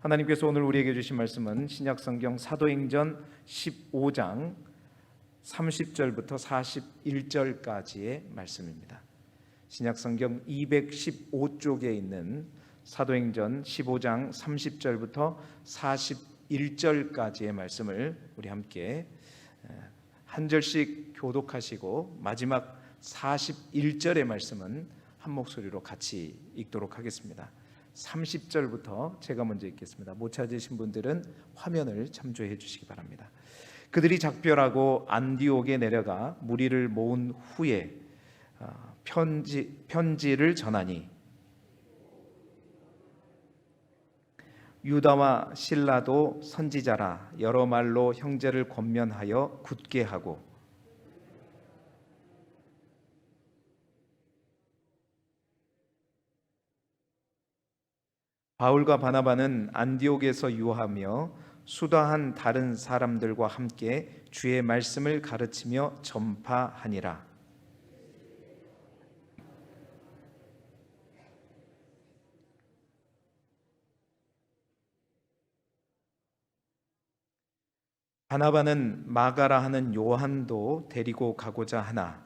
하나님께서 오늘 우리에게 주신 말씀은 신약성경 사도행전 15장 30절부터 41절까지의 말씀입니다. 신약성경 215쪽에 있는 사도행전 15장 30절부터 41절까지의 말씀을 우리 함께 한 절씩 교독하시고 마지막 41절의 말씀은 한 목소리로 같이 읽도록 하겠습니다. 30절부터 제가 먼저 읽겠습니다. 못 찾으신 분들은 화면을 참조해 주시기 바랍니다. 그들이 작별하고 안디옥에 내려가 무리를 모은 후에 편지를 전하니 유다와 실라도 선지자라 여러 말로 형제를 권면하여 굳게 하고 바울과 바나바는 안디옥에서 유하며 수다한 다른 사람들과 함께 주의 말씀을 가르치며 전파하니라. 바나바는 마가라 하는 요한도 데리고 가고자 하나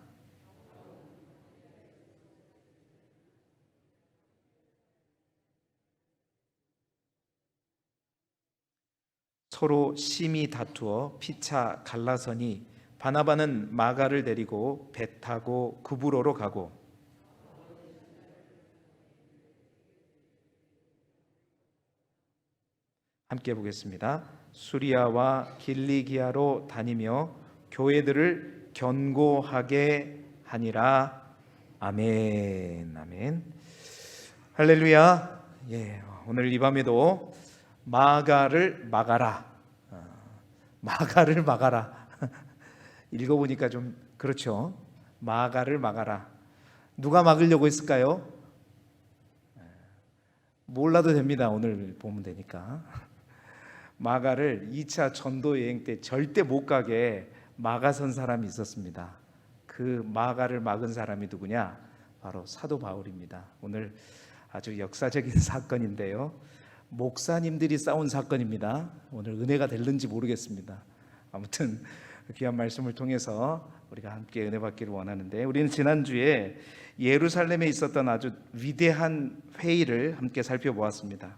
서로 심히 다투어 피차 갈라서니 바나바는 마가를 데리고 배 타고 구브로로 가고 함께 보겠습니다. 수리아와 길리기아로 다니며 교회들을 견고하게 하니라. 아멘. 아멘. 할렐루야. 오늘 이 밤에도 마가를 막아라. 마가를 막아라. 읽어보니까 좀 그렇죠. 마가를 막아라. 누가 막으려고 했을까요? 몰라도 됩니다. 오늘 보면 되니까. 마가를 2차 전도 여행 때 절대 못 가게 막아선 사람이 있었습니다. 그 마가를 막은 사람이 누구냐? 바로 사도 바울입니다. 오늘 아주 역사적인 사건인데요. 목사님들이 싸운 사건입니다. 오늘 은혜가 될는지 모르겠습니다. 아무튼 귀한 말씀을 통해서 우리가 함께 은혜 받기를 원하는데, 우리는 지난주에 예루살렘에 있었던 아주 위대한 회의를 함께 살펴보았습니다.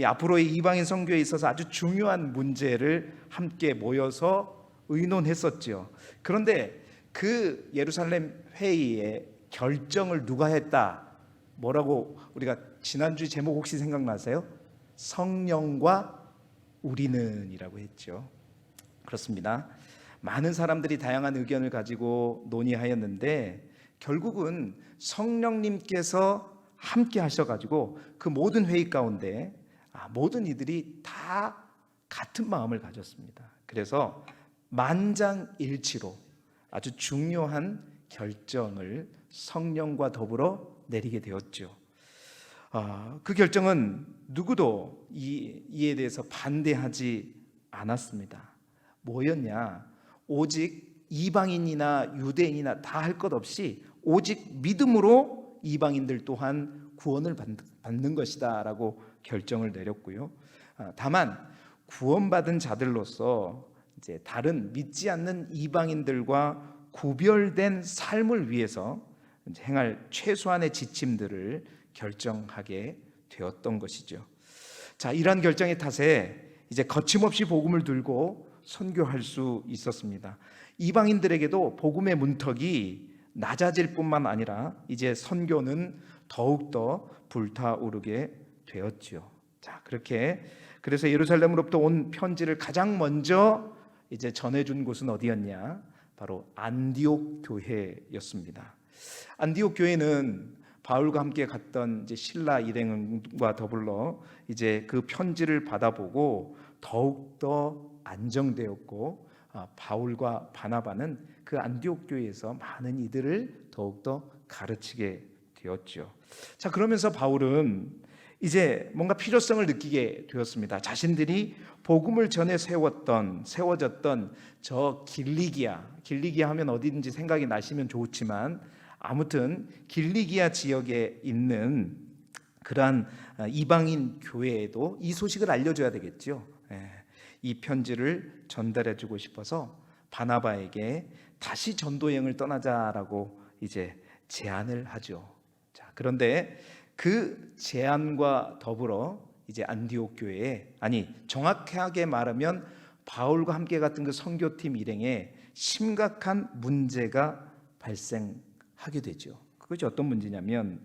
앞으로의 이방인 선교에 있어서 아주 중요한 문제를 함께 모여서 의논했었죠. 그런데 그 예루살렘 회의의 결정을 누가 했다? 뭐라고 우리가 지난주 제목 혹시 생각나세요? 성령과 우리는 이라고 했죠. 그렇습니다. 많은 사람들이 다양한 의견을 가지고 논의하였는데 결국은 성령님께서 함께 하셔가지고 그 모든 회의 가운데 모든 이들이 다 같은 마음을 가졌습니다. 그래서 만장일치로 아주 중요한 결정을 성령과 더불어 내리게 되었죠. 그 결정은 누구도 이에 대해서 반대하지 않았습니다. 뭐였냐? 오직 이방인이나 유대인이나 다 할 것 없이 오직 믿음으로 이방인들 또한 구원을 받는 것이다 라고 결정을 내렸고요. 다만 구원받은 자들로서 이제 다른 믿지 않는 이방인들과 구별된 삶을 위해서 행할 최소한의 지침들을 결정하게 되었던 것이죠. 자, 이러한 결정의 탓에 이제 거침없이 복음을 들고 선교할 수 있었습니다. 이방인들에게도 복음의 문턱이 낮아질 뿐만 아니라 이제 선교는 더욱더 불타오르게 되었죠. 자, 그래서 예루살렘으로부터 온 편지를 가장 먼저 이제 전해준 곳은 어디였냐? 바로 안디옥 교회였습니다. 안디옥 교회는 바울과 함께 갔던 이제 신라 일행과 더불어 이제 그 편지를 받아보고 더욱더 안정되었고, 바울과 바나바는 그 안디옥 교회에서 많은 이들을 더욱더 가르치게 되었죠. 자, 그러면서 바울은 이제 뭔가 필요성을 느끼게 되었습니다. 자신들이 복음을 전에 세워졌던 저 길리기아 하면 어디든지 생각이 나시면 좋지만 아무튼 길리기아 지역에 있는 그러한 이방인 교회에도 이 소식을 알려줘야 되겠죠. 이 편지를 전달해주고 싶어서 바나바에게 다시 전도 여행을 떠나자라고 이제 제안을 하죠. 자, 그런데 그 제안과 더불어 이제 안디옥 교회에, 아니 정확하게 말하면 바울과 함께 갔던 그 선교팀 일행에 심각한 문제가 발생하게 되죠. 그것이 어떤 문제냐면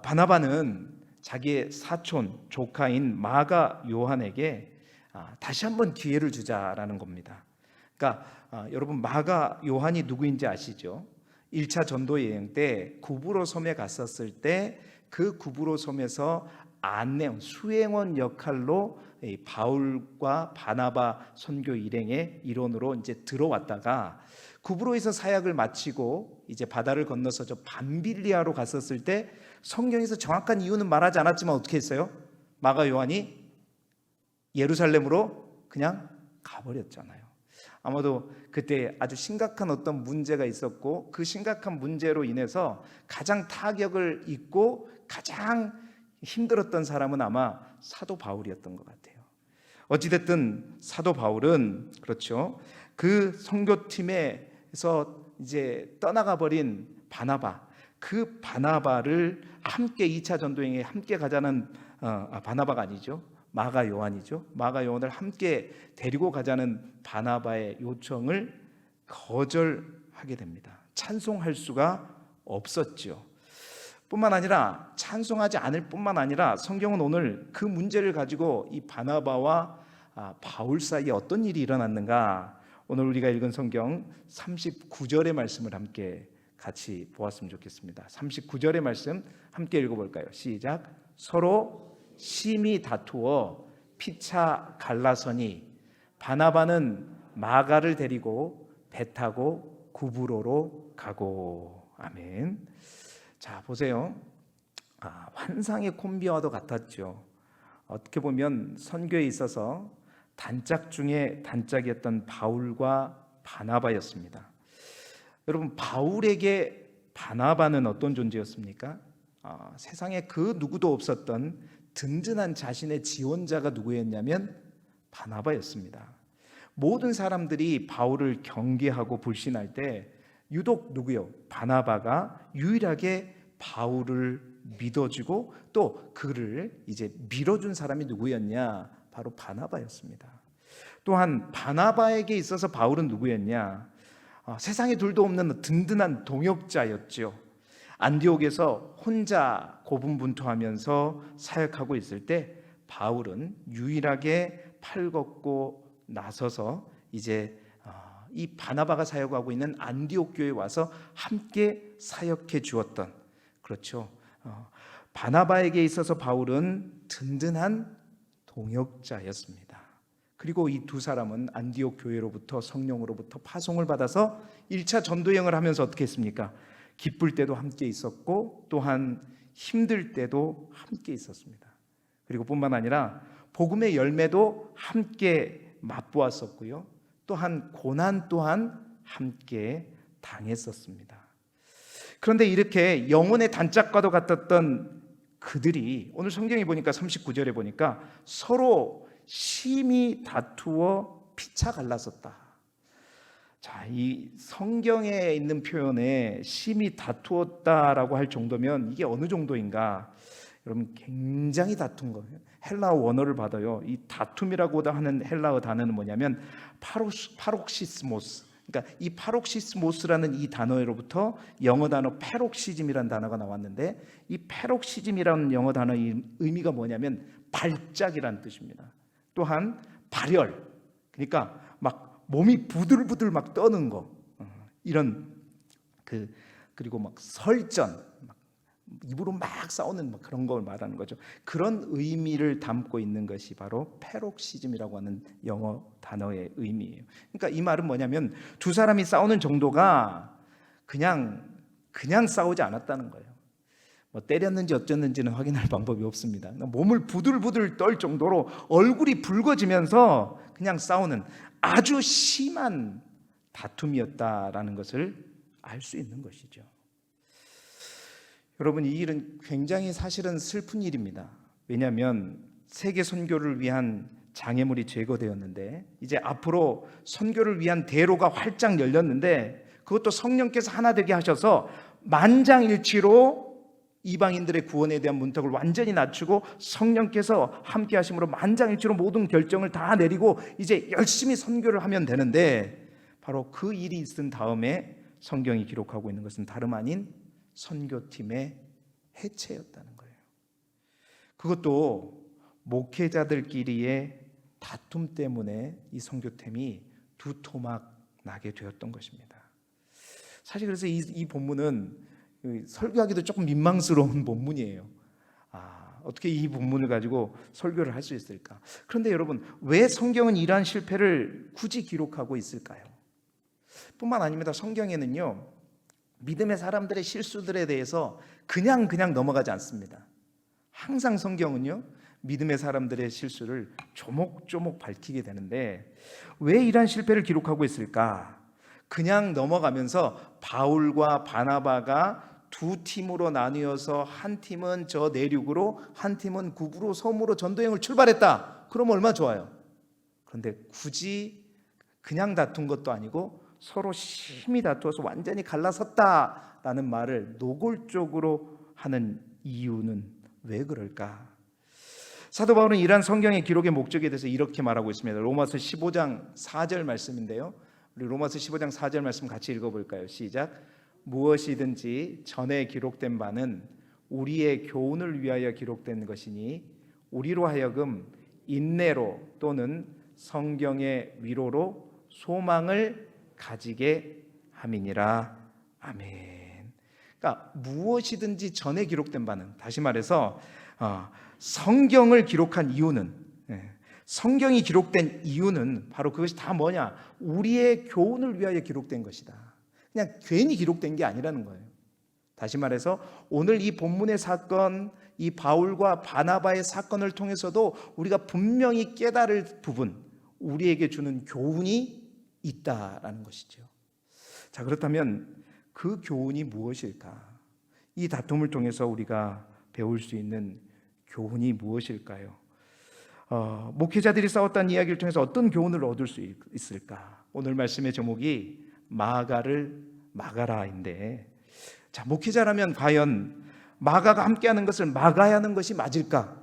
바나바는 자기의 사촌 조카인 마가 요한에게 다시 한번 기회를 주자라는 겁니다. 그러니까 여러분, 마가 요한이 누구인지 아시죠? 1차 전도 여행 때 구브로 섬에 갔었을 때 그 구브로 섬에서 안내원, 수행원 역할로 바울과 바나바 선교 일행의 일원으로 이제 들어왔다가 구브로에서 사역을 마치고 이제 바다를 건너서 저 밤빌리아로 갔었을 때 성경에서 정확한 이유는 말하지 않았지만 어떻게 했어요? 마가 요한이 예루살렘으로 그냥 가버렸잖아요. 아마도 그때 아주 심각한 어떤 문제가 있었고 그 심각한 문제로 인해서 가장 타격을 입고 가장 힘들었던 사람은 아마 사도 바울이었던 것 같아요. 어찌됐든 사도 바울은 그렇죠, 그 선교팀에서 이제 떠나가 버린 바나바, 그 바나바를 함께 2차 전도여행에 함께 가자는 바나바가 아니죠, 마가 요한이죠. 마가 요한을 함께 데리고 가자는 바나바의 요청을 거절하게 됩니다. 찬송할 수가 없었죠. 뿐만 아니라 찬송하지 않을 뿐만 아니라 성경은 오늘 그 문제를 가지고 이 바나바와 바울 사이에 어떤 일이 일어났는가, 오늘 우리가 읽은 성경 39절의 말씀을 함께 같이 보았으면 좋겠습니다. 39절의 말씀 함께 읽어볼까요? 시작. 서로 심히 다투어 피차 갈라서니 바나바는 마가를 데리고 배 타고 구브로로 가고. 아멘. 자, 보세요. 환상의 콤비와도 같았죠. 어떻게 보면 선교에 있어서 단짝 중에 단짝이었던 바울과 바나바였습니다. 여러분, 바울에게 바나바는 어떤 존재였습니까? 세상에 그 누구도 없었던 든든한 자신의 지원자가 누구였냐면 바나바였습니다. 모든 사람들이 바울을 경계하고 불신할 때 유독 누구요? 바나바가 유일하게 바울을 믿어주고 또 그를 이제 밀어준 사람이 누구였냐? 바로 바나바였습니다. 또한 바나바에게 있어서 바울은 누구였냐? 세상에 둘도 없는 든든한 동역자였죠. 안디옥에서 혼자 고분분투하면서 사역하고 있을 때 바울은 유일하게 팔 걷고 나서서 이제 이 바나바가 사역하고 있는 안디옥 교회에 와서 함께 사역해 주었던, 그렇죠, 바나바에게 있어서 바울은 든든한 동역자였습니다. 그리고 이 두 사람은 안디옥 교회로부터 성령으로부터 파송을 받아서 1차 전도여행을 하면서 어떻게 했습니까? 기쁠 때도 함께 있었고 또한 힘들 때도 함께 있었습니다. 그리고 뿐만 아니라 복음의 열매도 함께 맛보았었고요, 또한 고난 또한 함께 당했었습니다. 그런데 이렇게 영혼의 단짝과도 같았던 그들이 오늘 성경에 보니까 39절에 보니까 서로 심히 다투어 피차 갈랐었다. 자, 이 성경에 있는 표현에 심히 다투었다라고 할 정도면 이게 어느 정도인가? 여러분, 굉장히 다툰 거예요. 헬라어 원어를 받아요. 이 다툼이라고 하는 헬라어 단어는 뭐냐면 파록시스모스. 그러니까 이 파록시스모스라는 이 단어로부터 영어 단어 페록시즘이라는 단어가 나왔는데, 이 페록시즘이라는 영어 단어의 의미가 뭐냐면 발작이라는 뜻입니다. 또한 발열, 그러니까 막 몸이 부들부들 막 떠는 거, 이런 그리고 막 설전, 막 입으로 막 싸우는 막 그런 걸 말하는 거죠. 그런 의미를 담고 있는 것이 바로 페록시즘이라고 하는 영어 단어의 의미예요. 그러니까 이 말은 뭐냐면 두 사람이 싸우는 정도가 그냥 싸우지 않았다는 거예요. 뭐 때렸는지 어쩌는지는 확인할 방법이 없습니다. 몸을 부들부들 떨 정도로 얼굴이 붉어지면서 그냥 싸우는 아주 심한 다툼이었다라는 것을 알 수 있는 것이죠. 여러분, 이 일은 굉장히 사실은 슬픈 일입니다. 왜냐하면 세계 선교를 위한 장애물이 제거되었는데 이제 앞으로 선교를 위한 대로가 활짝 열렸는데 그것도 성령께서 하나 되게 하셔서 만장일치로 이방인들의 구원에 대한 문턱을 완전히 낮추고 성령께서 함께 하심으로 만장일치로 모든 결정을 다 내리고 이제 열심히 선교를 하면 되는데, 바로 그 일이 있은 다음에 성경이 기록하고 있는 것은 다름 아닌 선교팀의 해체였다는 거예요. 그것도 목회자들끼리의 다툼 때문에 이 선교팀이 두토막 나게 되었던 것입니다. 사실 그래서 이 본문은 설교하기도 조금 민망스러운 본문이에요. 어떻게 이 본문을 가지고 설교를 할 수 있을까? 그런데 여러분, 왜 성경은 이러한 실패를 굳이 기록하고 있을까요? 뿐만 아닙니다. 성경에는요, 믿음의 사람들의 실수들에 대해서 그냥 넘어가지 않습니다. 항상 성경은요, 믿음의 사람들의 실수를 조목조목 밝히게 되는데, 왜 이러한 실패를 기록하고 있을까? 그냥 넘어가면서 바울과 바나바가 두 팀으로 나뉘어서 한 팀은 저 내륙으로, 한 팀은 구부로 섬으로 전도여행을 출발했다. 그러면 얼마나 좋아요. 그런데 굳이 그냥 다툰 것도 아니고 서로 심히 다투어서 완전히 갈라섰다라는 말을 노골적으로 하는 이유는 왜 그럴까? 사도 바울은 이러한 성경의 기록의 목적에 대해서 이렇게 말하고 있습니다. 로마서 15장 4절 말씀인데요, 우리 로마서 15장 4절 말씀 같이 읽어볼까요? 시작. 무엇이든지 전에 기록된 바는 우리의 교훈을 위하여 기록된 것이니 우리로 하여금 인내로 또는 성경의 위로로 소망을 가지게 함이니라. 아멘. 그러니까 무엇이든지 전에 기록된 바는, 다시 말해서 성경을 기록한 이유는, 성경이 기록된 이유는 바로 그것이 다 뭐냐? 우리의 교훈을 위하여 기록된 것이다. 그냥 괜히 기록된 게 아니라는 거예요. 다시 말해서 오늘 이 본문의 사건, 이 바울과 바나바의 사건을 통해서도 우리가 분명히 깨달을 부분, 우리에게 주는 교훈이 있다라는 것이죠. 자, 그렇다면 그 교훈이 무엇일까? 이 다툼을 통해서 우리가 배울 수 있는 교훈이 무엇일까요? 목회자들이 싸웠다는 이야기를 통해서 어떤 교훈을 얻을 수 있을까? 오늘 말씀의 제목이 마가를 막아라인데, 자, 목회자라면 과연 마가가 함께하는 것을 막아야 하는 것이 맞을까?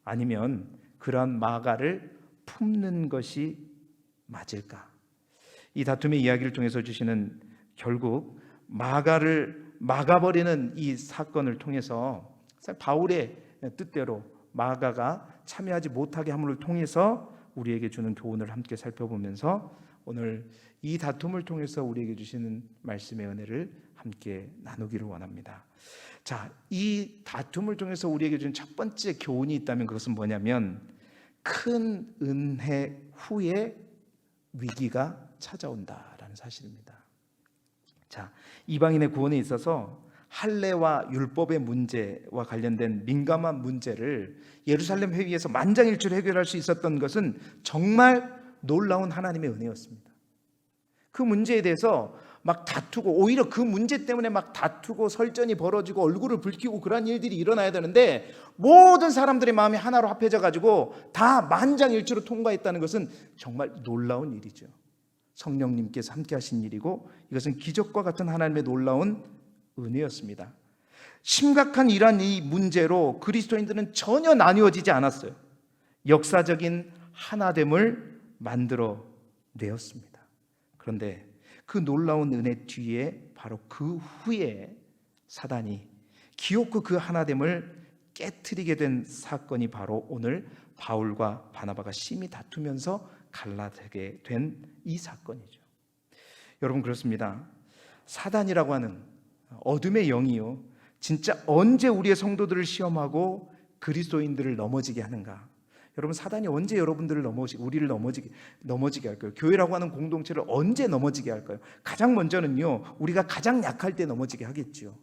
아니면 그러한 마가를 품는 것이 맞을까? 이 다툼의 이야기를 통해서 주시는, 결국 마가를 막아버리는 이 사건을 통해서 바울의 뜻대로 마가가 참여하지 못하게 함을 통해서 우리에게 주는 교훈을 함께 살펴보면서 오늘 이 다툼을 통해서 우리에게 주시는 말씀의 은혜를 함께 나누기를 원합니다. 자, 이 다툼을 통해서 우리에게 주는 첫 번째 교훈이 있다면 그것은 뭐냐면, 큰 은혜 후에 위기가 찾아온다라는 사실입니다. 자, 이방인의 구원에 있어서 할례와 율법의 문제와 관련된 민감한 문제를 예루살렘 회의에서 만장일치로 해결할 수 있었던 것은 정말 놀라운 하나님의 은혜였습니다. 그 문제에 대해서 막 다투고, 오히려 그 문제 때문에 막 다투고 설전이 벌어지고 얼굴을 붉히고 그런 일들이 일어나야 되는데, 모든 사람들의 마음이 하나로 합해져 가지고 다 만장일치로 통과했다는 것은 정말 놀라운 일이죠. 성령님께서 함께 하신 일이고, 이것은 기적과 같은 하나님의 놀라운 은혜였습니다. 심각한 이러한 이 문제로 그리스도인들은 전혀 나뉘어지지 않았어요. 역사적인 하나됨을 만들어 내었습니다. 그런데 그 놀라운 은혜 뒤에, 바로 그 후에 사단이 기어코 그 하나됨을 깨트리게 된 사건이 바로 오늘 바울과 바나바가 심히 다투면서 갈라지게 된 이 사건이죠. 여러분, 그렇습니다. 사단이라고 하는 어둠의 영이요, 진짜 언제 우리의 성도들을 시험하고 그리스도인들을 넘어지게 하는가? 여러분, 사단이 언제 여러분들을 우리를 넘어지게 할까요? 교회라고 하는 공동체를 언제 넘어지게 할까요? 가장 먼저는요, 우리가 가장 약할 때 넘어지게 하겠죠.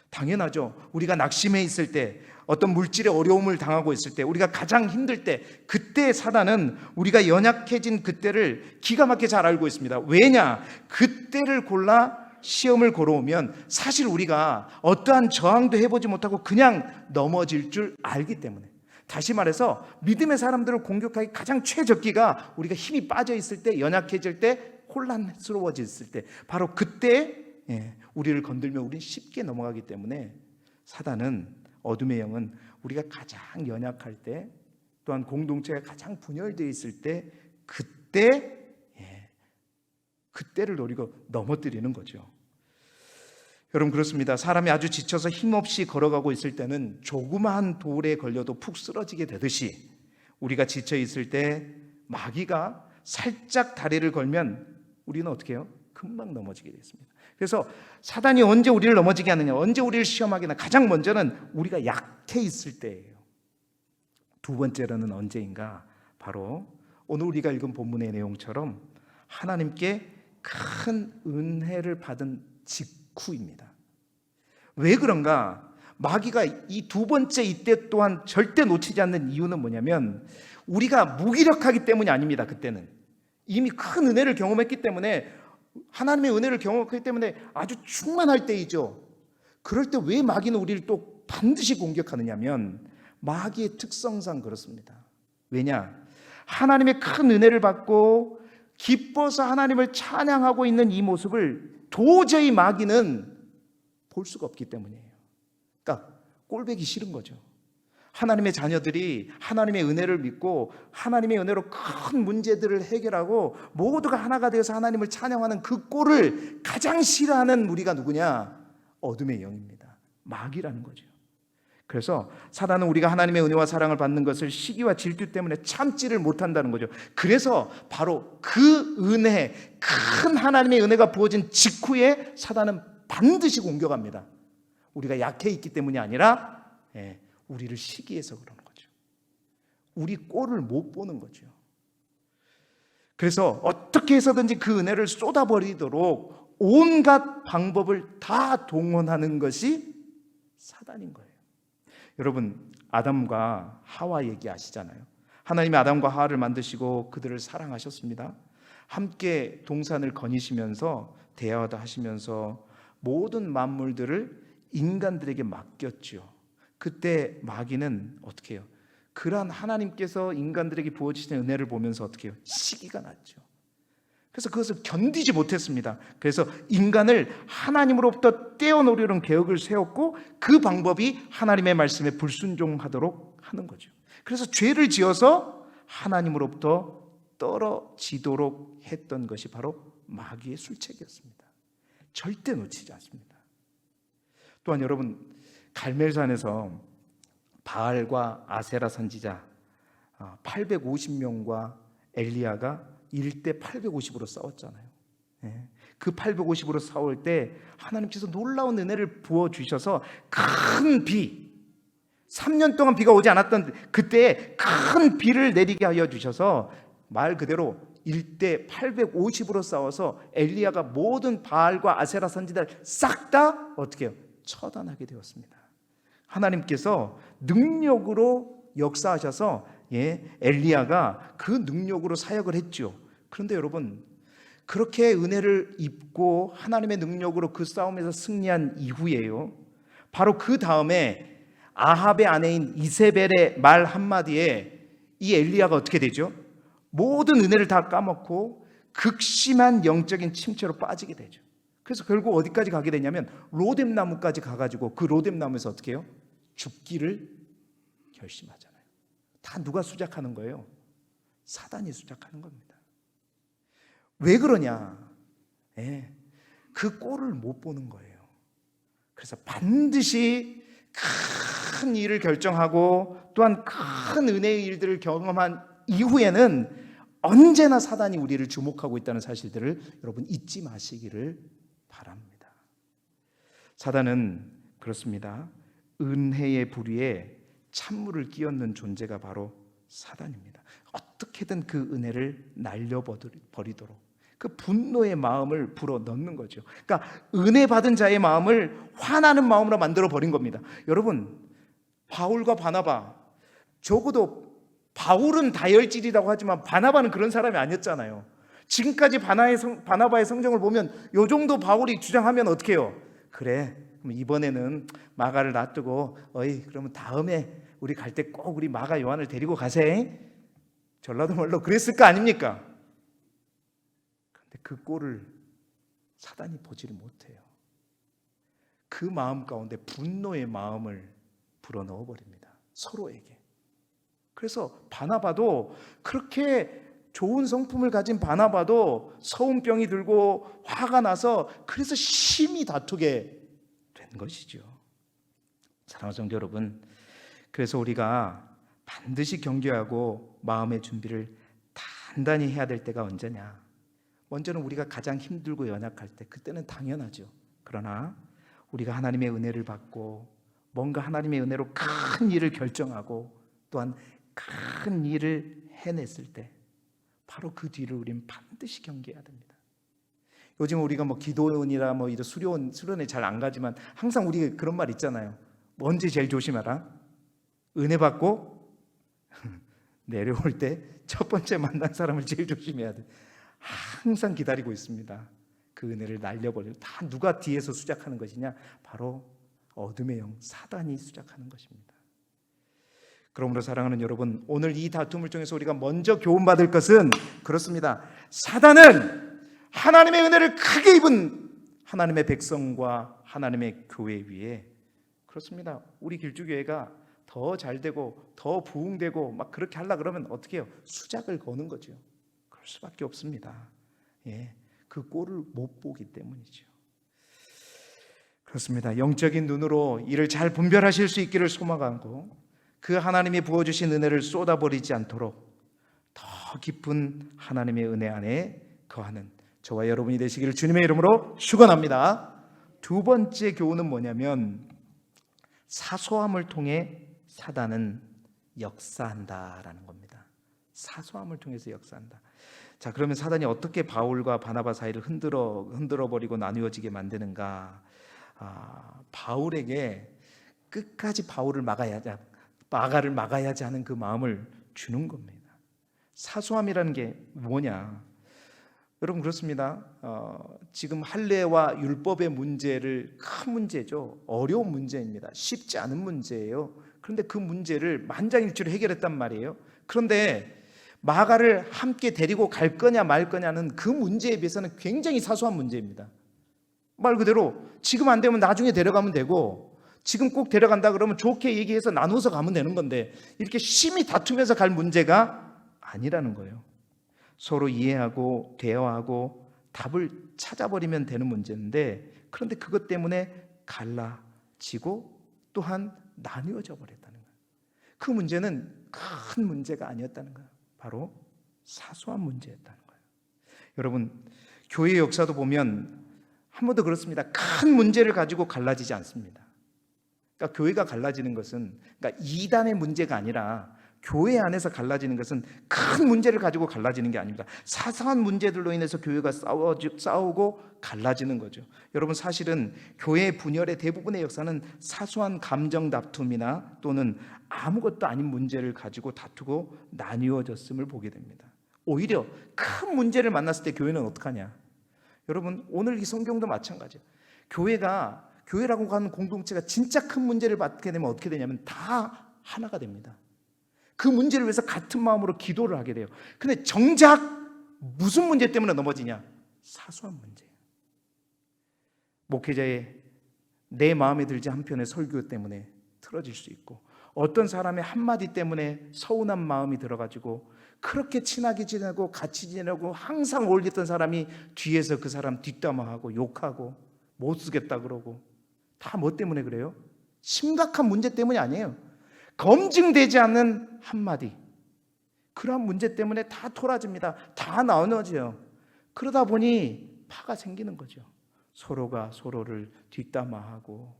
당연하죠. 우리가 낙심해 있을 때, 어떤 물질의 어려움을 당하고 있을 때, 우리가 가장 힘들 때, 그때 사단은 우리가 연약해진 그때를 기가 막히게 잘 알고 있습니다. 왜냐? 그때를 골라 시험을 걸어오면 사실 우리가 어떠한 저항도 해보지 못하고 그냥 넘어질 줄 알기 때문에, 다시 말해서 믿음의 사람들을 공격하기 가장 최적기가 우리가 힘이 빠져 있을 때, 연약해질 때, 혼란스러워졌을 때, 바로 그때 우리를 건들면 우리는 쉽게 넘어가기 때문에 사단은, 어둠의 영은 우리가 가장 연약할 때, 또한 공동체가 가장 분열되어 있을 때, 그때를 노리고 넘어뜨리는 거죠. 여러분, 그렇습니다. 사람이 아주 지쳐서 힘없이 걸어가고 있을 때는 조그마한 돌에 걸려도 푹 쓰러지게 되듯이, 우리가 지쳐 있을 때 마귀가 살짝 다리를 걸면 우리는 어떻게 해요? 금방 넘어지게 됐습니다. 그래서 사단이 언제 우리를 넘어지게 하느냐, 언제 우리를 시험하게 하느냐, 가장 먼저는 우리가 약해 있을 때예요. 두 번째로는 언제인가? 바로 오늘 우리가 읽은 본문의 내용처럼 하나님께 큰 은혜를 받은 직후입니다. 왜 그런가? 마귀가 이 두 번째 이때 또한 절대 놓치지 않는 이유는 뭐냐면, 우리가 무기력하기 때문이 아닙니다. 그때는 이미 큰 은혜를 경험했기 때문에, 하나님의 은혜를 경험했기 때문에 아주 충만할 때이죠. 그럴 때 왜 마귀는 우리를 또 반드시 공격하느냐면, 마귀의 특성상 그렇습니다. 왜냐? 하나님의 큰 은혜를 받고 기뻐서 하나님을 찬양하고 있는 이 모습을 도저히 마귀는 볼 수가 없기 때문이에요. 그러니까 꼴보기 싫은 거죠. 하나님의 자녀들이 하나님의 은혜를 믿고 하나님의 은혜로 큰 문제들을 해결하고 모두가 하나가 되어서 하나님을 찬양하는 그 꼴을 가장 싫어하는 우리가 누구냐? 어둠의 영입니다. 마귀라는 거죠. 그래서 사단은 우리가 하나님의 은혜와 사랑을 받는 것을 시기와 질투 때문에 참지를 못한다는 거죠. 그래서 바로 그 은혜, 큰 하나님의 은혜가 부어진 직후에 사단은 반드시 공격합니다. 우리가 약해 있기 때문이 아니라 우리를 시기해서 그러는 거죠. 우리 꼴을 못 보는 거죠. 그래서 어떻게 해서든지 그 은혜를 쏟아버리도록 온갖 방법을 다 동원하는 것이 사단인 거예요. 여러분, 아담과 하와 얘기 아시잖아요. 하나님이 아담과 하와를 만드시고 그들을 사랑하셨습니다. 함께 동산을 거니시면서 대화도 하시면서 모든 만물들을 인간들에게 맡겼죠. 그때 마귀는 어떻게 해요? 그러한 하나님께서 인간들에게 부어주신 은혜를 보면서 어떻게 해요? 시기가 났죠. 그래서 그것을 견디지 못했습니다. 그래서 인간을 하나님으로부터 떼어놓으려는 계획을 세웠고, 그 방법이 하나님의 말씀에 불순종하도록 하는 거죠. 그래서 죄를 지어서 하나님으로부터 떨어지도록 했던 것이 바로 마귀의 술책이었습니다. 절대 놓치지 않습니다. 또한 여러분, 갈멜산에서 바알과 아세라 선지자 850명과 엘리야가 1대 850으로 싸웠잖아요. 그 850으로 싸울 때 하나님께서 놀라운 은혜를 부어주셔서 큰 비, 3년 동안 비가 오지 않았던 그때 큰 비를 내리게 하여 주셔서 말 그대로 1대 850으로 싸워서 엘리야가 모든 바알과 아세라 선지자를 싹 다 어떻게 해요? 처단하게 되었습니다. 하나님께서 능력으로 역사하셔서 엘리야가 그 능력으로 사역을 했죠. 그런데 여러분, 그렇게 은혜를 입고 하나님의 능력으로 그 싸움에서 승리한 이후에요, 바로 그 다음에 아합의 아내인 이세벨의 말 한마디에 이 엘리야가 어떻게 되죠? 모든 은혜를 다 까먹고 극심한 영적인 침체로 빠지게 되죠. 그래서 결국 어디까지 가게 되냐면 로뎀나무까지 가가지고 그 로뎀나무에서 어떻게 해요? 죽기를 결심하잖아요. 다 누가 수작하는 거예요? 사단이 수작하는 겁니다. 왜 그러냐? 그 꼴을 못 보는 거예요. 그래서 반드시 큰 일을 결정하고 또한 큰 은혜의 일들을 경험한 이후에는 언제나 사단이 우리를 주목하고 있다는 사실들을 여러분 잊지 마시기를 바랍니다. 사단은 그렇습니다. 은혜의 부리에 찬물을 끼얹는 존재가 바로 사단입니다. 어떻게든 그 은혜를 날려버리도록 그 분노의 마음을 불어넣는 거죠. 그러니까 은혜 받은 자의 마음을 화나는 마음으로 만들어 버린 겁니다. 여러분, 바울과 바나바, 적어도 바울은 다혈질이라고 하지만 바나바는 그런 사람이 아니었잖아요. 지금까지 바나바의 성정을 보면 요 정도 바울이 주장하면 어떻게 해요? 그래, 그럼 이번에는 마가를 놔두고 그러면 다음에 우리 갈 때 꼭 우리 마가 요한을 데리고 가세. 전라도 말로 그랬을 거 아닙니까? 근데 그 꼴을 사단이 보지를 못해요. 그 마음 가운데 분노의 마음을 불어넣어 버립니다. 서로에게. 그래서 바나바도, 그렇게 좋은 성품을 가진 바나바도 서운병이 들고 화가 나서 그래서 심히 다투게 된 것이죠. 사랑하는 성도 여러분, 그래서 우리가 반드시 경계하고 마음의 준비를 단단히 해야 될 때가 언제냐? 먼저는 우리가 가장 힘들고 연약할 때, 그때는 당연하죠. 그러나 우리가 하나님의 은혜를 받고 뭔가 하나님의 은혜로 큰 일을 결정하고 또한 큰 일을 해냈을 때, 바로 그 뒤를 우리는 반드시 경계해야 됩니다. 요즘 우리가 기도원이라 이런 수련회 잘 안 가지만 항상 우리 그런 말 있잖아요. 언제 제일 조심하라? 은혜 받고 내려올 때 첫 번째 만난 사람을 제일 조심해야 돼. 항상 기다리고 있습니다. 그 은혜를 날려버리고. 다 누가 뒤에서 수작하는 것이냐? 바로 어둠의 영 사단이 수작하는 것입니다. 그러므로 사랑하는 여러분, 오늘 이 다툼을 통해서 우리가 먼저 교훈받을 것은 그렇습니다. 사단은 하나님의 은혜를 크게 입은 하나님의 백성과 하나님의 교회 위에, 그렇습니다, 우리 길주교회가 더 잘되고 더 부흥되고 그렇게 하려고 그러면 어떻게 해요? 수작을 거는 거죠. 그럴 수밖에 없습니다. 그 꼴을 못 보기 때문이죠. 그렇습니다. 영적인 눈으로 이를 잘 분별하실 수 있기를 소망하고, 그 하나님이 부어주신 은혜를 쏟아버리지 않도록 더 깊은 하나님의 은혜 안에 거하는 저와 여러분이 되시기를 주님의 이름으로 축원합니다. 두 번째 교훈은 뭐냐면, 사소함을 통해 사단은 역사한다라는 겁니다. 사소함을 통해서 역사한다. 자, 그러면 사단이 어떻게 바울과 바나바 사이를 흔들어 버리고 나누어지게 만드는가? 바울에게 끝까지 마가를 막아야지 하는 그 마음을 주는 겁니다. 사소함이라는 게 뭐냐? 여러분, 그렇습니다. 지금 할례와 율법의 문제를, 큰 문제죠. 어려운 문제입니다. 쉽지 않은 문제예요. 그런데 그 문제를 만장일치로 해결했단 말이에요. 그런데 마가를 함께 데리고 갈 거냐 말 거냐는 그 문제에 비해서는 굉장히 사소한 문제입니다. 말 그대로 지금 안 되면 나중에 데려가면 되고, 지금 꼭 데려간다 그러면 좋게 얘기해서 나눠서 가면 되는 건데, 이렇게 심히 다투면서 갈 문제가 아니라는 거예요. 서로 이해하고 대화하고 답을 찾아버리면 되는 문제인데, 그런데 그것 때문에 갈라지고 또한 나뉘어져 버렸다는 거예요. 그 문제는 큰 문제가 아니었다는 거예요. 바로 사소한 문제였다는 거예요. 여러분, 교회의 역사도 보면 한 번도 그렇습니다. 큰 문제를 가지고 갈라지지 않습니다. 그러니까 교회가 갈라지는 것은, 그러니까 이단의 문제가 아니라 교회 안에서 갈라지는 것은 큰 문제를 가지고 갈라지는 게 아닙니다. 사소한 문제들로 인해서 교회가 싸우고 갈라지는 거죠. 여러분, 사실은 교회의 분열의 대부분의 역사는 사소한 감정 다툼이나 또는 아무것도 아닌 문제를 가지고 다투고 나뉘어졌음을 보게 됩니다. 오히려 큰 문제를 만났을 때 교회는 어떡하냐? 여러분, 오늘 이 성경도 마찬가지예요. 교회라고 하는 공동체가 진짜 큰 문제를 받게 되면 어떻게 되냐면 다 하나가 됩니다. 그 문제를 위해서 같은 마음으로 기도를 하게 돼요. 근데 정작 무슨 문제 때문에 넘어지냐? 사소한 문제예요. 목회자의 내 마음에 들지 않은 편의 설교 때문에 틀어질 수 있고, 어떤 사람의 한마디 때문에 서운한 마음이 들어가지고 그렇게 친하게 지내고 같이 지내고 항상 어울렸던 사람이 뒤에서 그 사람 뒷담화하고 욕하고 못 쓰겠다 그러고, 다 뭐 때문에 그래요? 심각한 문제 때문이 아니에요. 검증되지 않는 한마디, 그러한 문제 때문에 다 토라집니다. 다 나눠져요. 그러다 보니 파가 생기는 거죠. 서로가 서로를 뒷담화하고,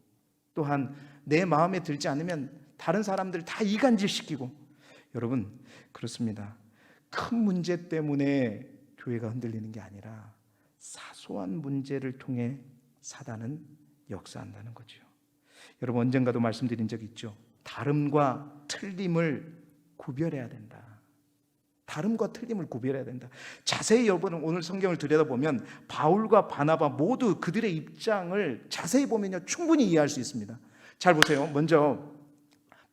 또한 내 마음에 들지 않으면 다른 사람들 다 이간질시키고. 여러분, 그렇습니다. 큰 문제 때문에 교회가 흔들리는 게 아니라 사소한 문제를 통해 사단은 역사한다는 거죠. 여러분, 언젠가도 말씀드린 적이 있죠. 다름과 틀림을 구별해야 된다. 다름과 틀림을 구별해야 된다. 자세히 여러분 오늘 성경을 들여다보면 바울과 바나바 모두 그들의 입장을 자세히 보면요 충분히 이해할 수 있습니다. 잘 보세요. 먼저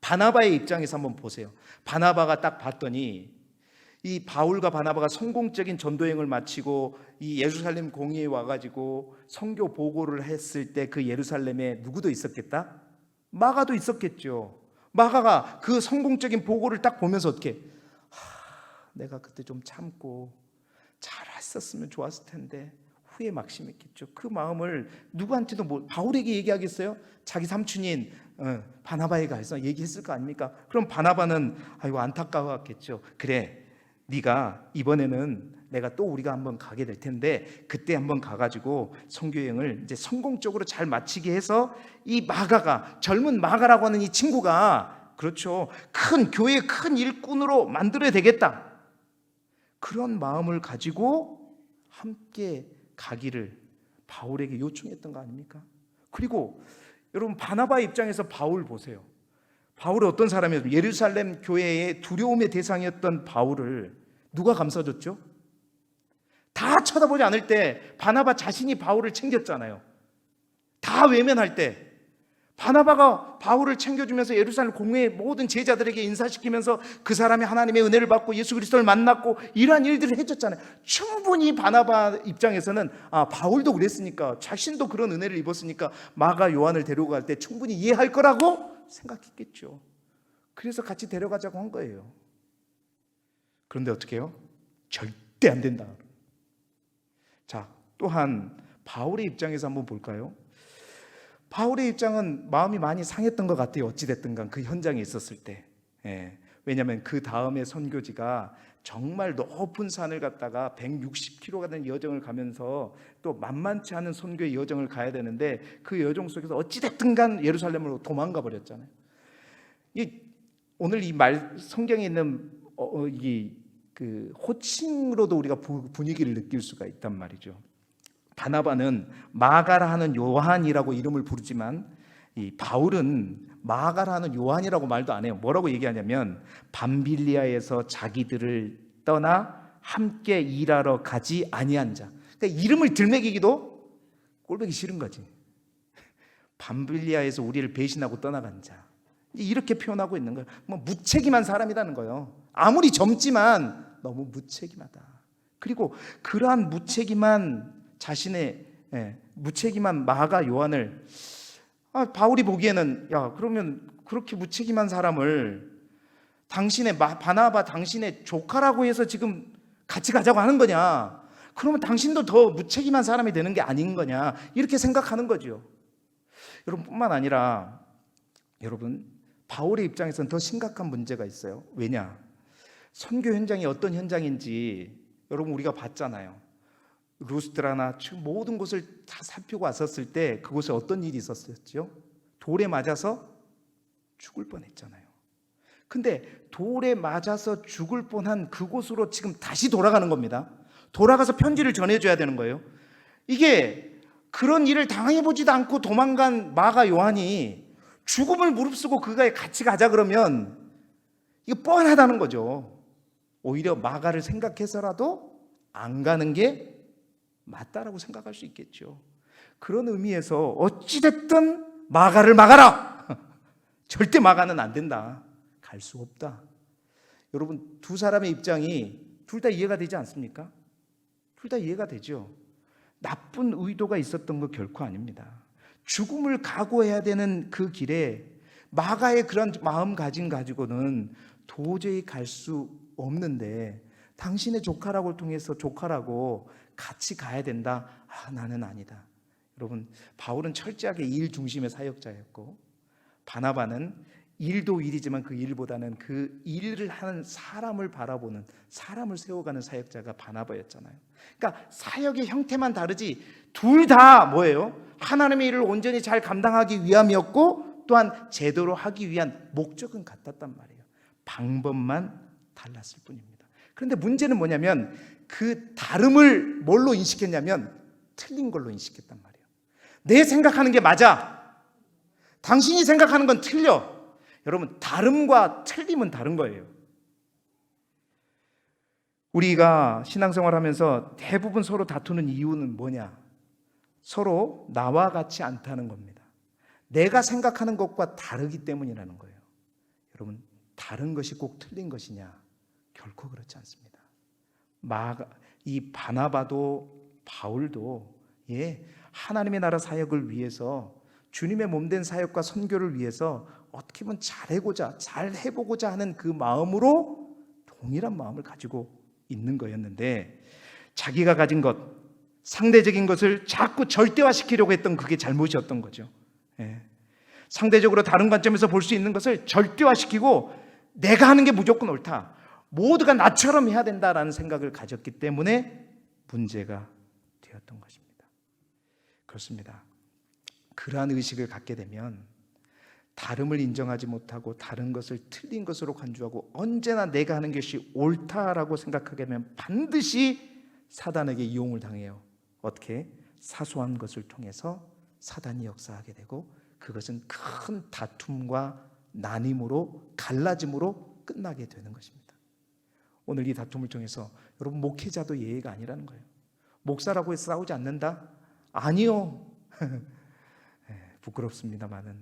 바나바의 입장에서 한번 보세요. 바나바가 딱 봤더니 이 바울과 바나바가 성공적인 전도행을 마치고 이 예루살렘 공의에 와가지고 선교 보고를 했을 때 그 예루살렘에 누구도 있었겠다? 마가도 있었겠죠. 마가가 그 성공적인 보고를 딱 보면서 어떻게 내가 그때 좀 참고 잘했었으면 좋았을 텐데 후회 막심했겠죠. 그 마음을 누구한테도 바울에게 얘기하겠어요? 자기 삼촌인 바나바에게 가서 얘기했을 거 아닙니까? 그럼 바나바는 아이고 안타까웠겠죠. 그래 네가 이번에는 내가 또 우리가 한번 가게 될 텐데 그때 한번 가가지고 선교여행을 이제 성공적으로 잘 마치게 해서 이 마가가 젊은 마가라고 하는 이 친구가 그렇죠 큰 교회의 큰 일꾼으로 만들어야 되겠다 그런 마음을 가지고 함께 가기를 바울에게 요청했던 거 아닙니까? 그리고 여러분 바나바의 입장에서 바울 보세요. 바울은 어떤 사람이었어요? 예루살렘 교회의 두려움의 대상이었던 바울을 누가 감싸줬죠? 다 쳐다보지 않을 때 바나바 자신이 바울을 챙겼잖아요. 다 외면할 때 바나바가 바울을 챙겨주면서 예루살렘 공회의 모든 제자들에게 인사시키면서 그 사람이 하나님의 은혜를 받고 예수 그리스도를 만났고 이러한 일들을 해줬잖아요. 충분히 바나바 입장에서는 바울도 그랬으니까 자신도 그런 은혜를 입었으니까 마가 요한을 데리고 갈 때 충분히 이해할 거라고 생각했겠죠. 그래서 같이 데려가자고 한 거예요. 그런데 어떻게 해요? 절대 안 된다. 자, 또한 바울의 입장에서 한번 볼까요? 바울의 입장은 마음이 많이 상했던 것 같아요. 어찌됐든 간 그 현장에 있었을 때. 왜냐하면 그 다음에 선교지가 정말 높은 산을 갔다가 160km가 되는 여정을 가면서 또 만만치 않은 선교의 여정을 가야 되는데 그 여정 속에서 어찌됐든 간 예루살렘으로 도망가 버렸잖아요. 오늘 이 성경에 있는 그 호칭으로도 우리가 분위기를 느낄 수가 있단 말이죠. 바나바는 마가라 하는 요한이라고 이름을 부르지만 이 바울은 마가라 하는 요한이라고 말도 안 해요. 뭐라고 얘기하냐면 밤빌리아에서 자기들을 떠나 함께 일하러 가지 아니한 자. 그러니까 이름을 들먹이기도 꼴보기 싫은 거지. 밤빌리아에서 우리를 배신하고 떠나간 자. 이렇게 표현하고 있는 거예요. 뭐 무책임한 사람이라는 거예요. 아무리 젊지만 너무 무책임하다. 그리고 그러한 무책임한 무책임한 마가 요한을 바울이 보기에는 야 그러면 그렇게 무책임한 사람을 당신의 바나바 당신의 조카라고 해서 지금 같이 가자고 하는 거냐? 그러면 당신도 더 무책임한 사람이 되는 게 아닌 거냐? 이렇게 생각하는 거죠. 여러분 뿐만 아니라 여러분 바울의 입장에서는 더 심각한 문제가 있어요. 왜냐? 선교 현장이 어떤 현장인지 여러분 우리가 봤잖아요. 루스드라나 모든 곳을 다 살피고 왔었을 때 그곳에 어떤 일이 있었었죠? 돌에 맞아서 죽을 뻔했잖아요. 근데 돌에 맞아서 죽을 뻔한 그곳으로 지금 다시 돌아가는 겁니다. 돌아가서 편지를 전해줘야 되는 거예요. 이게 그런 일을 당해보지도 않고 도망간 마가 요한이 죽음을 무릅쓰고 그가에 같이 가자 그러면 이거 뻔하다는 거죠. 오히려 마가를 생각해서라도 안 가는 게 맞다라고 생각할 수 있겠죠. 그런 의미에서 어찌됐든 마가를 막아라. 절대 마가는 안 된다. 갈 수 없다. 여러분 두 사람의 입장이 둘 다 이해가 되지 않습니까? 둘 다 이해가 되죠. 나쁜 의도가 있었던 거 결코 아닙니다. 죽음을 각오해야 되는 그 길에 마가의 그런 마음가짐 가지고는 도저히 갈 수 없는데 당신의 조카라고 통해서 조카라고 같이 가야 된다. 나는 아니다. 여러분 바울은 철저하게 일 중심의 사역자였고 바나바는 일도 일이지만 그 일보다는 그 일을 하는 사람을 바라보는 사람을 세워가는 사역자가 바나바였잖아요. 그러니까 사역의 형태만 다르지 둘 다 뭐예요? 하나님의 일을 온전히 잘 감당하기 위함이었고 또한 제대로 하기 위한 목적은 같았단 말이에요. 방법만 달랐을 뿐입니다. 그런데 문제는 뭐냐면 그 다름을 뭘로 인식했냐면 틀린 걸로 인식했단 말이에요. 내 생각하는 게 맞아. 당신이 생각하는 건 틀려. 여러분 다름과 틀림은 다른 거예요. 우리가 신앙생활하면서 대부분 서로 다투는 이유는 뭐냐? 서로 나와 같지 않다는 겁니다. 내가 생각하는 것과 다르기 때문이라는 거예요. 여러분, 다른 것이 꼭 틀린 것이냐? 결코 그렇지 않습니다. 이 바나바도 바울도 하나님의 나라 사역을 위해서, 주님의 몸된 사역과 선교를 위해서 어떻게 보면 잘 해보고자 하는 그 마음으로 동일한 마음을 가지고 있는 거였는데, 자기가 가진 것, 상대적인 것을 자꾸 절대화시키려고 했던 그게 잘못이었던 거죠. 상대적으로 다른 관점에서 볼 수 있는 것을 절대화시키고 내가 하는 게 무조건 옳다, 모두가 나처럼 해야 된다라는 생각을 가졌기 때문에 문제가 되었던 것입니다. 그렇습니다. 그러한 의식을 갖게 되면 다름을 인정하지 못하고 다른 것을 틀린 것으로 간주하고 언제나 내가 하는 것이 옳다라고 생각하게 되면 반드시 사단에게 이용을 당해요. 어떻게? 사소한 것을 통해서 사단이 역사하게 되고, 그것은 큰 다툼과 나님으로, 갈라짐으로 끝나게 되는 것입니다. 오늘 이 다툼을 통해서 여러분, 목회자도 예의가 아니라는 거예요. 목사라고 해서 싸우지 않는다? 아니요. 부끄럽습니다만은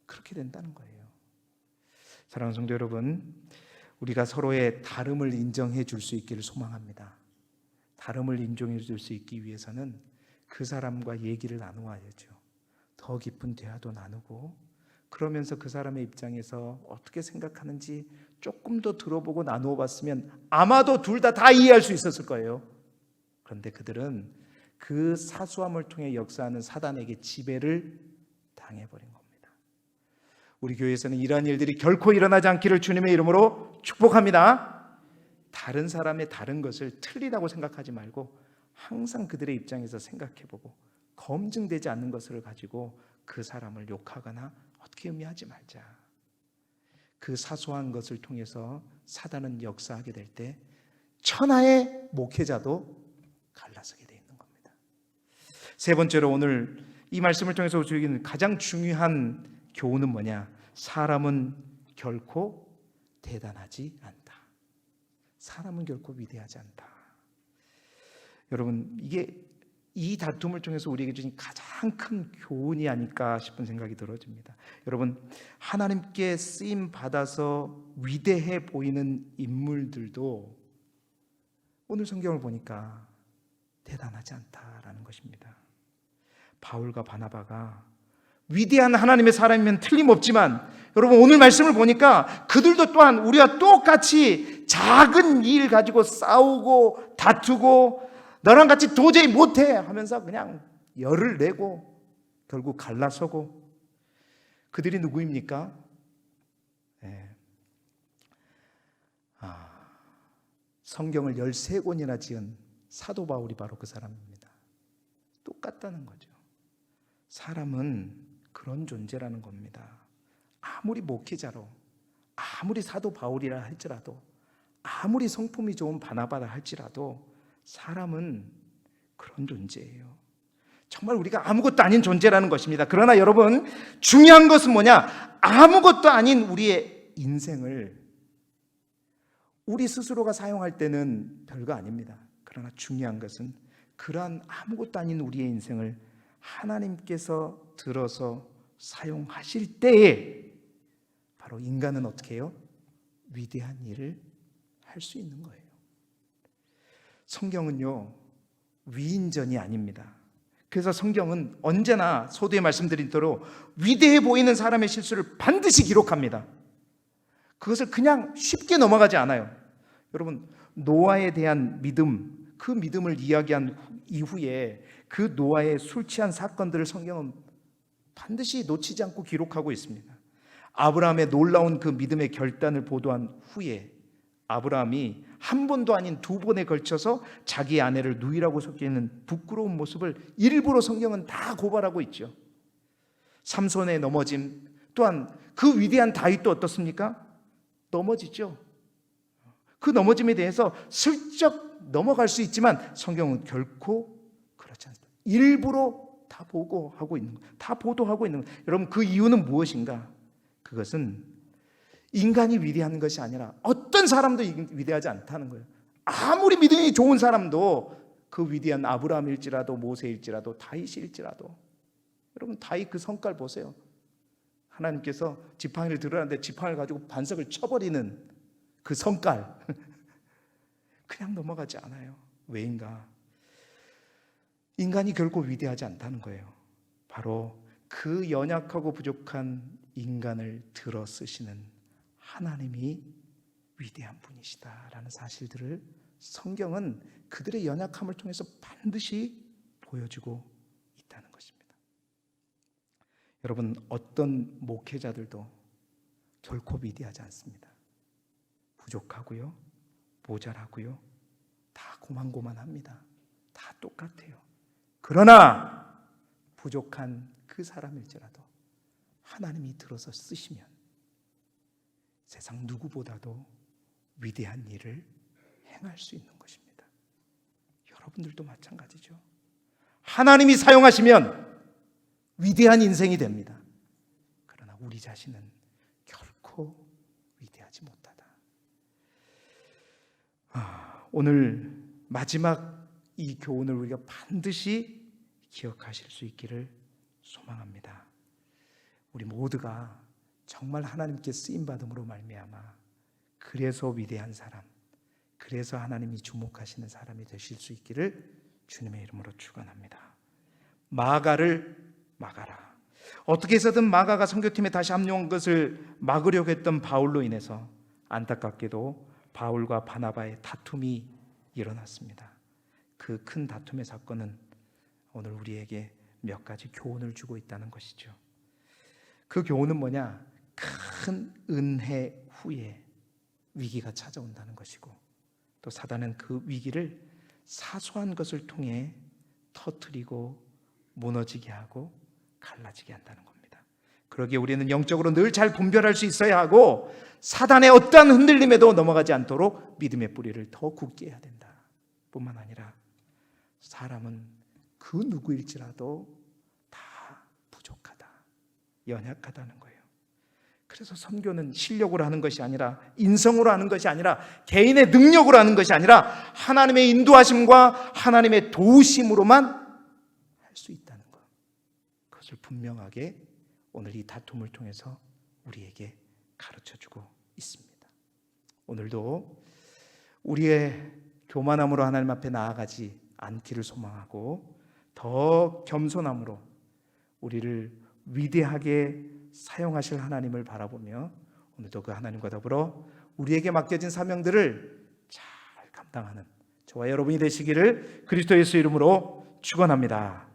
그렇게 된다는 거예요. 사랑하는 성도 여러분, 우리가 서로의 다름을 인정해 줄 수 있기를 소망합니다. 다름을 인정해 줄 수 있기 위해서는 그 사람과 얘기를 나누어야죠. 더 깊은 대화도 나누고, 그러면서 그 사람의 입장에서 어떻게 생각하는지 조금 더 들어보고 나누어 봤으면 아마도 둘 다 이해할 수 있었을 거예요. 그런데 그들은 그 사소함을 통해 역사하는 사단에게 지배를 당해버린 겁니다. 우리 교회에서는 이러한 일들이 결코 일어나지 않기를 주님의 이름으로 축복합니다. 다른 사람의 다른 것을 틀리다고 생각하지 말고 항상 그들의 입장에서 생각해보고, 검증되지 않는 것을 가지고 그 사람을 욕하거나 어떻게 의미하지 말자. 그 사소한 것을 통해서 사단은 역사하게 될 때 천하의 목회자도 갈라서게 되어 있는 겁니다. 세 번째로, 오늘 이 말씀을 통해서 우리에게 가장 중요한 교훈은 뭐냐? 사람은 결코 대단하지 않다. 사람은 결코 위대하지 않다. 여러분, 이 다툼을 통해서 우리에게 주신 가장 큰 교훈이 아닐까 싶은 생각이 들어집니다. 여러분, 하나님께 쓰임 받아서 위대해 보이는 인물들도 오늘 성경을 보니까 대단하지 않다라는 것입니다. 바울과 바나바가 위대한 하나님의 사람이면 틀림없지만, 여러분, 오늘 말씀을 보니까 그들도 또한 우리와 똑같이 작은 일 가지고 싸우고 다투고, 너랑 같이 도저히 못해 하면서 그냥 열을 내고 결국 갈라서고. 그들이 누구입니까? 성경을 13권이나 지은 사도 바울이 바로 그 사람입니다. 똑같다는 거죠. 사람은 그런 존재라는 겁니다. 아무리 목회자로, 아무리 사도 바울이라 할지라도, 아무리 성품이 좋은 바나바라 할지라도 사람은 그런 존재예요. 정말 우리가 아무것도 아닌 존재라는 것입니다. 그러나 여러분, 중요한 것은 뭐냐? 아무것도 아닌 우리의 인생을 우리 스스로가 사용할 때는 별거 아닙니다. 그러나 중요한 것은 그러한 아무것도 아닌 우리의 인생을 하나님께서 들어서 사용하실 때에 바로 인간은 어떻게 해요? 위대한 일을 할 수 있는 거예요. 성경은요, 위인전이 아닙니다. 그래서 성경은 언제나 서두에 말씀드린 대로 위대해 보이는 사람의 실수를 반드시 기록합니다. 그것을 그냥 쉽게 넘어가지 않아요. 여러분, 노아에 대한 믿음, 그 믿음을 이야기한 이후에 그 노아의 술 취한 사건들을 성경은 반드시 놓치지 않고 기록하고 있습니다. 아브라함의 놀라운 그 믿음의 결단을 보도한 후에 아브라함이 한 번도 아닌 두 번에 걸쳐서 자기의 아내를 누이라고 속이는 부끄러운 모습을 일부러 성경은 다 고발하고 있죠. 삼손의 넘어짐, 또한 그 위대한 다윗도 어떻습니까? 넘어지죠. 그 넘어짐에 대해서 슬쩍 넘어갈 수 있지만 성경은 결코 그렇지 않습니다. 일부러 다 보고하고 있는 거예요. 다 보도하고 있는 거예요. 여러분, 그 이유는 무엇인가? 그것은 인간이 위대한 것이 아니라 어떤 사람도 위대하지 않다는 거예요. 아무리 믿음이 좋은 사람도 그 위대한 아브라함일지라도 모세일지라도 다윗일지라도, 여러분 다윗 그 성깔 보세요. 하나님께서 지팡이를 들으라는데 지팡이를 가지고 반석을 쳐버리는 그 성깔 그냥 넘어가지 않아요. 왜인가? 인간이 결코 위대하지 않다는 거예요. 바로 그 연약하고 부족한 인간을 들어 쓰시는 하나님이 위대한 분이시다라는 사실들을 성경은 그들의 연약함을 통해서 반드시 보여주고 있다는 것입니다. 여러분, 어떤 목회자들도 결코 위대하지 않습니다. 부족하고요, 모자라고요, 다 고만고만합니다. 다 똑같아요. 그러나 부족한 그 사람일지라도 하나님이 들어서 쓰시면 세상 누구보다도 위대한 일을 행할 수 있는 것입니다. 여러분들도 마찬가지죠. 하나님이 사용하시면 위대한 인생이 됩니다. 그러나 우리 자신은 결코 위대하지 못하다. 오늘 마지막 이 교훈을 우리가 반드시 기억하실 수 있기를 소망합니다. 우리 모두가 정말 하나님께 쓰임받음으로 말미암아 그래서 위대한 사람, 그래서 하나님이 주목하시는 사람이 되실 수 있기를 주님의 이름으로 축원합니다. 마가를 막아라. 어떻게 해서든 마가가 선교팀에 다시 합류한 것을 막으려고 했던 바울로 인해서 안타깝게도 바울과 바나바의 다툼이 일어났습니다. 그 큰 다툼의 사건은 오늘 우리에게 몇 가지 교훈을 주고 있다는 것이죠. 그 교훈은 뭐냐? 큰 은혜 후에 위기가 찾아온다는 것이고, 또 사단은 그 위기를 사소한 것을 통해 터뜨리고 무너지게 하고 갈라지게 한다는 겁니다. 그러기에 우리는 영적으로 늘 잘 분별할 수 있어야 하고, 사단의 어떠한 흔들림에도 넘어가지 않도록 믿음의 뿌리를 더 굳게 해야 된다. 뿐만 아니라 사람은 그 누구일지라도 다 부족하다, 연약하다는 거예요. 그래서 선교는 실력으로 하는 것이 아니라, 인성으로 하는 것이 아니라, 개인의 능력으로 하는 것이 아니라 하나님의 인도하심과 하나님의 도우심으로만 할 수 있다는 것, 그것을 분명하게 오늘 이 다툼을 통해서 우리에게 가르쳐주고 있습니다. 오늘도 우리의 교만함으로 하나님 앞에 나아가지 않기를 소망하고, 더 겸손함으로 우리를 위대하게 사용하실 하나님을 바라보며 오늘도 그 하나님과 더불어 우리에게 맡겨진 사명들을 잘 감당하는 저와 여러분이 되시기를 그리스도 예수 이름으로 축원합니다.